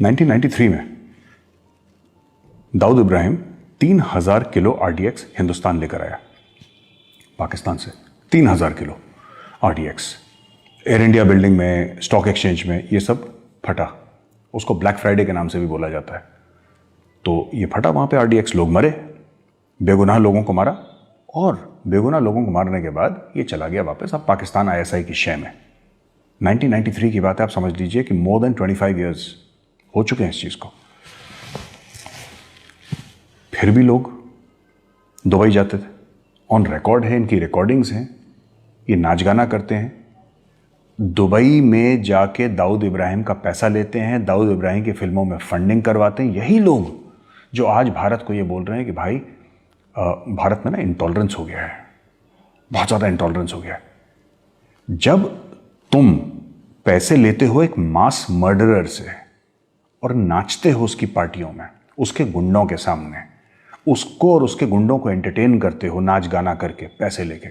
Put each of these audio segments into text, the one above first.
1993 में Dawood Ibrahim 3000 kilo RDX Hindustan लेकर आया पाकिस्तान से। 3000 kilo RDX air India building में, स्टॉक एक्सचेंज में, ये सब फटा। उसको ब्लैक फ्राइडे के नाम से भी बोला जाता है। तो ये फटा, वहां पे आरडीएक्स, लोग मरे, बेगुनाह लोगों को मारा, और बेगुनाह लोगों को मारने के बाद ये चला गया वापस अब पाकिस्तान आईएसआई की शय में। 1993 की बात है, आप समझ लीजिए कि मोर देन 25 ईयर्स हो चुके हैं इस चीज को। फिर भी लोग दुबई जाते थे, ऑन रिकॉर्ड है, इनकी रिकॉर्डिंग्स हैं, ये नाच गाना करते हैं, दुबई में जाके दाऊद इब्राहिम का पैसा लेते हैं, दाऊद इब्राहिम की फिल्मों में फंडिंग करवाते हैं। यही लोग जो आज भारत को ये बोल रहे हैं कि भाई भारत में ना इंटॉलरेंस हो गया है, बहुत ज़्यादा इंटॉलरेंस हो गया है। जब तुम पैसे लेते हो एक मास मर्डरर से और नाचते हो उसकी पार्टियों में, उसके गुंडों के सामने, उसको और उसके गुंडों को एंटरटेन करते हो नाच गाना करके, पैसे लेके,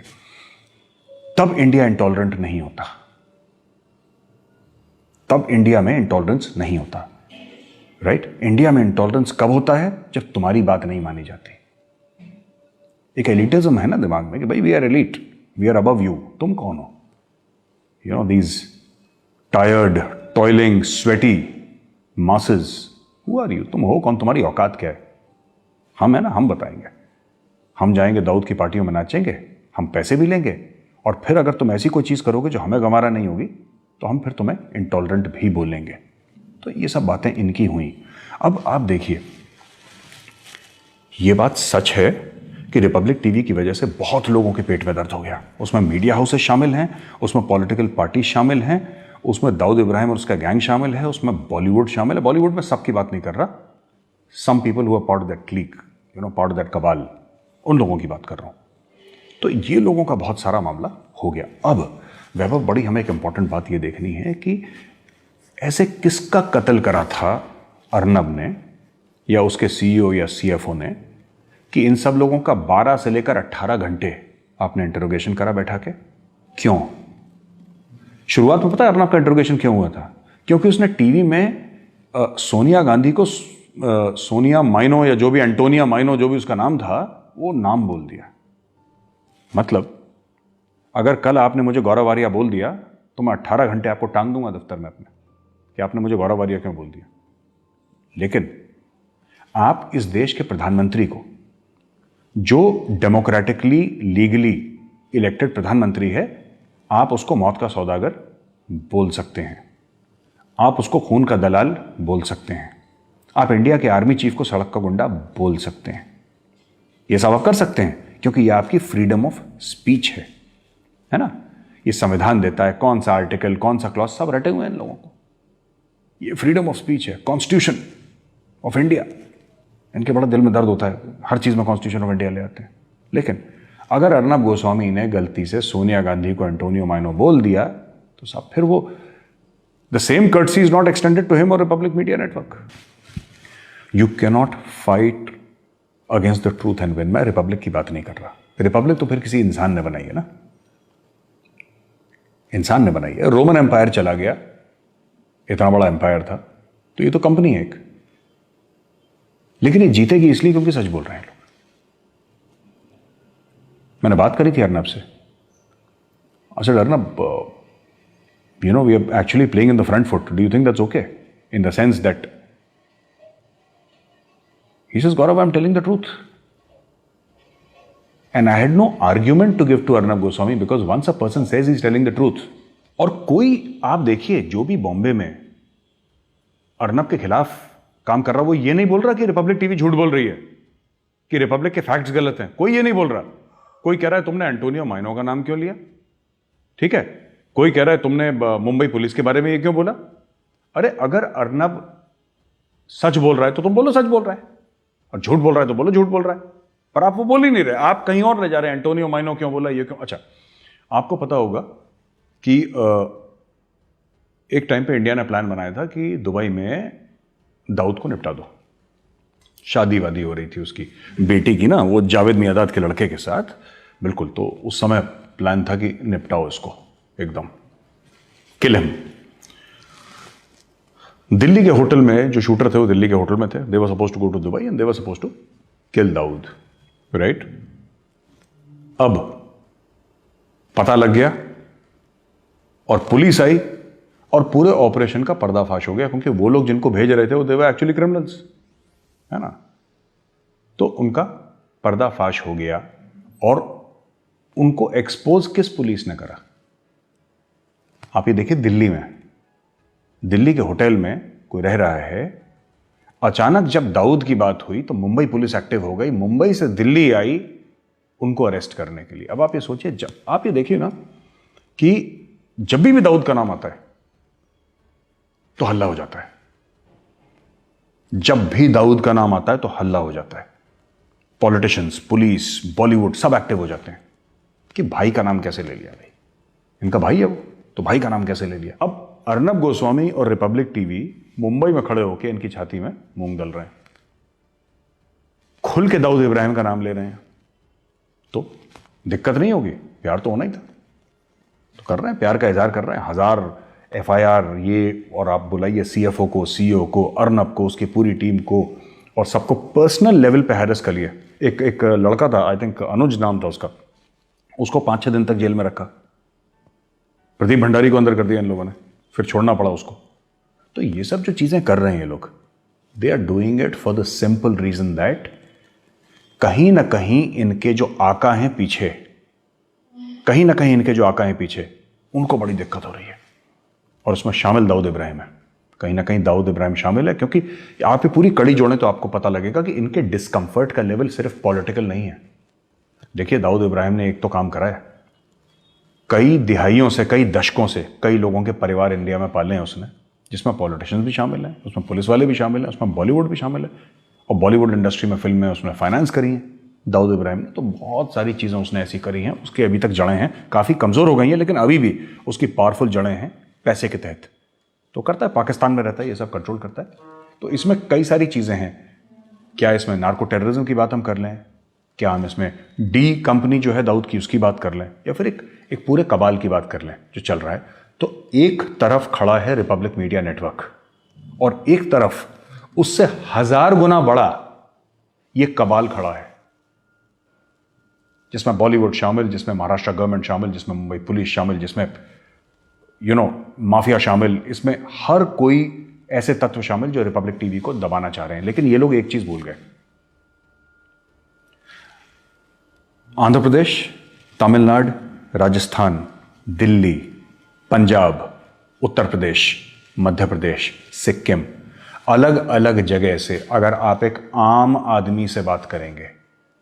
तब इंडिया इंटॉलरेंट नहीं होता। तब इंडिया में इंटॉलरेंस नहीं होता, राइट? इंडिया में इंटॉलरेंस कब होता है? जब तुम्हारी बात नहीं मानी जाती। एक एलिटिज्म है ना दिमाग में कि भाई we are elite, we are above you. तुम कौन हो? You know these tired, toiling, sweaty masses, who are you? तुम हो कौन? तुम्हारी औकात क्या है? हम है ना, हम बताएंगे। हम जाएंगे दाऊद की पार्टियों में नाचेंगे, हम पैसे भी लेंगे, और फिर अगर तुम ऐसी कोई चीज़ करोगे जो हमें गंवारा नहीं होगी तो हम फिर तुम्हें इंटॉलरेंट भी बोलेंगे। तो ये सब बातें इनकी हुई। अब आप देखिए, ये बात सच है कि रिपब्लिक टीवी की वजह से बहुत लोगों के पेट में दर्द हो गया। उसमें मीडिया हाउसेस शामिल हैं, उसमें पॉलिटिकल पार्टी शामिल हैं, उसमें दाऊद इब्राहिम और उसका गैंग शामिल है, उसमें बॉलीवुड शामिल है। बॉलीवुड में सबकी बात नहीं कर रहा, some people who are part of that clique, you know, part of that cabal, उन लोगों की बात कर रहा हूं। तो ये लोगों का बहुत सारा मामला हो गया। अब वैभव, बड़ी हमें एक इंपॉर्टेंट बात ये देखनी है कि ऐसे किसका कत्ल करा था अर्नब ने या उसके सीईओ या सीएफओ ने कि इन सब लोगों का 12 से लेकर 18 घंटे आपने इंटरोगेशन करा बैठा के? क्यों? शुरुआत में पता है अर्नब का इंटरोगेशन क्यों हुआ था? क्योंकि उसने टीवी में सोनिया गांधी को सोनिया माइनो या जो भी, एंटोनिया माइनो जो भी उसका नाम था, वो नाम बोल दिया। मतलब अगर कल आपने मुझे गौरव आर्या बोल दिया तो मैं 18 घंटे आपको टांग दूंगा दफ्तर में अपने कि आपने मुझे गौरव आर्या क्यों बोल दिया। लेकिन आप इस देश के प्रधानमंत्री को, जो डेमोक्रेटिकली लीगली इलेक्टेड प्रधानमंत्री है, आप उसको मौत का सौदागर बोल सकते हैं, आप उसको खून का दलाल बोल सकते हैं, आप इंडिया के आर्मी चीफ को सड़क का गुंडा बोल सकते हैं। ये सब आप कर सकते हैं क्योंकि ये आपकी फ्रीडम ऑफ स्पीच है ना? ये संविधान देता है कौन सा आर्टिकल, कौन सा क्लॉज, सब रटे हुए हैं इन लोगों को। ये फ्रीडम ऑफ स्पीच है, कॉन्स्टिट्यूशन ऑफ इंडिया। इनके बड़ा दिल में दर्द होता है, हर चीज में कॉन्स्टिट्यूशन ऑफ इंडिया ले आते हैं। लेकिन अगर अर्नब गोस्वामी ने गलती से सोनिया गांधी को एंटोनियो माइनो बोल दिया तो सब फिर वो, the same courtesy is not extended to him और Republic media network. You cannot fight against the truth and win. मैं रिपब्लिक की बात नहीं कर रहा। रिपब्लिक तो फिर किसी इंसान ने बनाई है ना, इंसान ने बनाई है। रोमन एम्पायर चला गया, इतना बड़ा एम्पायर था, तो ये तो कंपनी है एक। लेकिन ये जीतेगी इसलिए क्योंकि सच बोल रहे हैं लोग। मैंने बात करी थी अर्नब से, अच्छा Arnab, you know, we are actually playing in the front foot. Do you think that's okay? In the sense that he says, Gaurav, I'm telling the truth. And I had no argument to give to Arnab Goswami because once a person says he's telling the truth. और कोई, आप देखिए, जो भी बॉम्बे में अर्नब के खिलाफ काम कर रहा है, वो ये नहीं बोल रहा कि रिपब्लिक टीवी झूठ बोल रही है, कि रिपब्लिक के फैक्ट्स गलत हैं। कोई ये नहीं बोल रहा। कोई कह रहा है तुमने एंटोनियो माइनो का नाम क्यों लिया, ठीक है। कोई कह रहा है तुमने मुंबई पुलिस के बारे में ये क्यों बोला। अरे अगर अर्नब सच बोल रहा है तो तुम बोलो सच बोल रहा है, और झूठ बोल रहा है तो बोलो झूठ बोल रहा है। पर आप वो बोल ही नहीं रहे, आप कहीं और ले जा रहे हैं। एंटोनियो माइनो क्यों बोला, ये क्यों। अच्छा, आपको पता होगा कि एक टाइम पे इंडिया ने प्लान बनाया था कि दुबई में दाऊद को निपटा दो। शादी वादी हो रही थी उसकी बेटी की ना, वो जावेद मियादाद के लड़के के साथ, बिल्कुल। तो उस समय प्लान था कि निपटाओ इसको एकदम, किल हिम। दिल्ली के होटल में जो शूटर थे वो दिल्ली के होटल में थे. They were suppose to go to Dubai and they were suppose to kill Dawood, right? अब पता लग गया और पुलिस आई और पूरे ऑपरेशन का पर्दाफाश हो गया, क्योंकि वो लोग जिनको भेज रहे थे वो दे वर एक्चुअली क्रिमिनल्स, है ना? तो उनका पर्दाफाश हो गया और उनको एक्सपोज किस पुलिस ने करा? आप ये देखिए, दिल्ली में, दिल्ली के होटल में कोई रह रहा है. अचानक जब दाऊद की बात हुई तो मुंबई पुलिस एक्टिव हो गई, मुंबई से दिल्ली आई उनको अरेस्ट करने के लिए. अब आप ये सोचिए, जब आप ये देखिए ना कि जब भी दाऊद का नाम आता है तो हल्ला हो जाता है. जब भी दाऊद का नाम आता है तो हल्ला हो जाता है. पॉलिटिशियंस, पुलिस, बॉलीवुड सब एक्टिव हो जाते हैं कि भाई का नाम कैसे ले लिया? भाई इनका भाई है वो, तो भाई का नाम कैसे ले लिया? अब अर्नब गोस्वामी और रिपब्लिक टीवी मुंबई में खड़े होकर इनकी छाती में मूंग दल रहे हैं, खुल के दाऊद इब्राहिम का नाम ले रहे हैं. तो दिक्कत नहीं होगी? प्यार तो होना ही था, तो कर रहे हैं, प्यार का इजहार कर रहे हैं. 1000 FIR ये, और आप बुलाइए CFO को, CEO को, अर्नब को, उसकी पूरी टीम को, और सबको पर्सनल लेवल पे हैरेस कर लिए. एक लड़का था, आई थिंक अनुज नाम था उसका, उसको 5-6 दिन तक जेल में रखा. प्रदीप भंडारी को अंदर कर दिया इन लोगों ने, फिर छोड़ना पड़ा उसको. तो ये सब जो चीजें कर रहे हैं ये लोग, they are doing it for the simple reason that कहीं ना कहीं इनके जो आका हैं पीछे, कहीं ना कहीं इनके जो आका हैं पीछे, उनको बड़ी दिक्कत हो रही है. और उसमें शामिल दाऊद इब्राहिम है. कहीं ना कहीं दाऊद इब्राहिम शामिल है, क्योंकि आप ये पूरी कड़ी जोड़ें तो आपको पता लगेगा कि इनके डिस्कंफर्ट का लेवल सिर्फ पॉलिटिकल नहीं है. देखिए, दाऊद इब्राहिम ने एक तो काम करा है, कई दिहाइयों से, कई दशकों से कई लोगों के परिवार इंडिया में पाले हैं उसने, जिसमें पॉलिटिशियंस भी शामिल हैं, उसमें पुलिस वाले भी शामिल हैं, उसमें बॉलीवुड भी शामिल है, और बॉलीवुड इंडस्ट्री में फिल्में उसने फाइनेंस करी हैं दाऊद इब्राहिम ने. तो बहुत सारी चीज़ें उसने ऐसी करी हैं, उसकी अभी तक जड़ें हैं, काफ़ी कमज़ोर हो गई हैं, लेकिन अभी भी उसकी पावरफुल जड़ें हैं पैसे के तहत. तो करता है, पाकिस्तान में रहता है, ये सब कंट्रोल करता है. तो इसमें कई सारी चीज़ें हैं. क्या इसमें नार्को टेररिज्म की बात हम कर लें? क्या हम इसमें डी कंपनी जो है दाऊद की, उसकी बात कर लें? या फिर एक पूरे कबाल की बात कर लें जो चल रहा है? तो एक तरफ खड़ा है रिपब्लिक मीडिया नेटवर्क, और एक तरफ उससे 1000 गुना बड़ा ये कबाल खड़ा है, जिसमें बॉलीवुड शामिल, जिसमें महाराष्ट्र गवर्नमेंट शामिल, जिसमें मुंबई पुलिस शामिल, जिसमें माफिया शामिल. इसमें हर कोई ऐसे तत्व शामिल जो रिपब्लिक टीवी को दबाना चाह रहे हैं. लेकिन ये लोग एक चीज भूल गए, आंध्र प्रदेश, तमिलनाडु, राजस्थान, दिल्ली, पंजाब, उत्तर प्रदेश, मध्य प्रदेश, सिक्किम, अलग अलग जगह से अगर आप एक आम आदमी से बात करेंगे,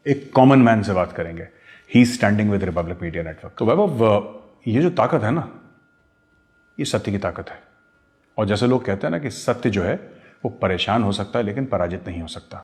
एक कॉमन मैन से बात करेंगे, he standing with Republic media network. तो वैभव, ये जो ताकत है ना, ये सत्य की ताकत है. और जैसे लोग कहते हैं ना कि सत्य जो है वो परेशान हो सकता है लेकिन पराजित नहीं हो सकता.